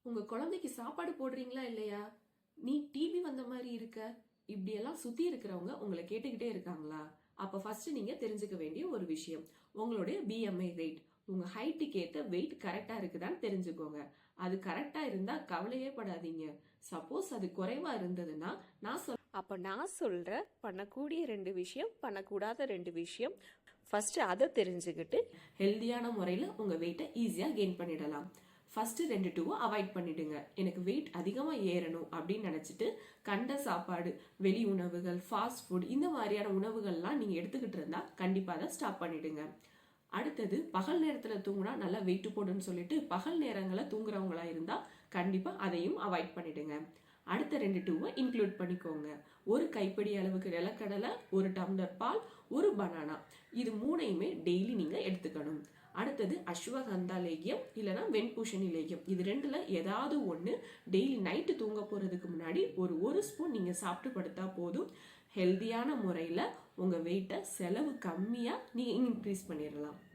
உங்க குழந்தைக்கு சாப்பாடு போடுறீங்களா இல்லையா? நீ டிவி வந்த மாதிரி இருக்க. இப்படியெல்லாம் சுத்தி இருக்கிறவங்க உங்களை கேட்டுக்கிட்டே இருக்காங்களா? அப்ப ஃபர்ஸ்ட் நீங்க தெரிஞ்சுக்க வேண்டிய ஒரு விஷயம், உங்களுடைய பிஎம்ஐ வெயிட். உங்க ஹைட்டுக்கு ஏத்த வெயிட் கரெக்டா இருக்குதான்னு தெரிஞ்சுக்கோங்க. அது கரெக்டா இருந்தா கவலையே படாதீங்க. சப்போஸ் அது குறைவா இருந்ததுன்னா நான் சொல்ற பண்ணக்கூடிய 2 விஷயம், பண்ணக்கூடாத 2 விஷயம். ஃபர்ஸ்ட் அதை தெரிஞ்சுக்கிட்டு ஹெல்தியான முறையில் உங்க வெயிட்டை ஈஸியா கெயின் பண்ணிடலாம். ஃபர்ஸ்ட் 2 டூவை அவாய்ட் பண்ணிடுங்க. எனக்கு வெயிட் அதிகமாக ஏறணும் அப்படின்னு நினச்சிட்டு கண்ட சாப்பாடு, வெளி உணவுகள், ஃபாஸ்ட் ஃபுட் இந்த மாதிரியான உணவுகள்லாம் நீங்கள் எடுத்துக்கிட்டு இருந்தா கண்டிப்பாக அதை ஸ்டாப் பண்ணிடுங்க. அடுத்தது, பகல் நேரத்தில் தூங்கினா நல்லா வெயிட் போடுன்னு சொல்லிட்டு பகல் நேரங்களில் தூங்குறவங்களா இருந்தால் கண்டிப்பாக அதையும் அவாய்ட் பண்ணிடுங்க. அடுத்த 2 டூவை இன்க்ளூட் பண்ணிக்கோங்க. ஒரு கைப்பிடி அளவுக்கு நிலக்கடலை, 1 டம்ளர் பால், 1 பனானா, இது 3ஐயுமே டெய்லி நீங்க எடுத்துக்கணும். அடுத்தது அஸ்வகந்தா லேகியம் இல்லைன்னா வெண்பூஷணி லேகியம், இது 2ல ஏதாவது ஒன்று டெய்லி நைட்டு தூங்க போறதுக்கு முன்னாடி ஒரு ஸ்பூன் நீங்க சாப்பிட்டு படுத்தா போதும். ஹெல்தியான முறையில் உங்க வெயிட்டை செலவு கம்மியா நீங்க இன்க்ரீஸ் பண்ணிடலாம்.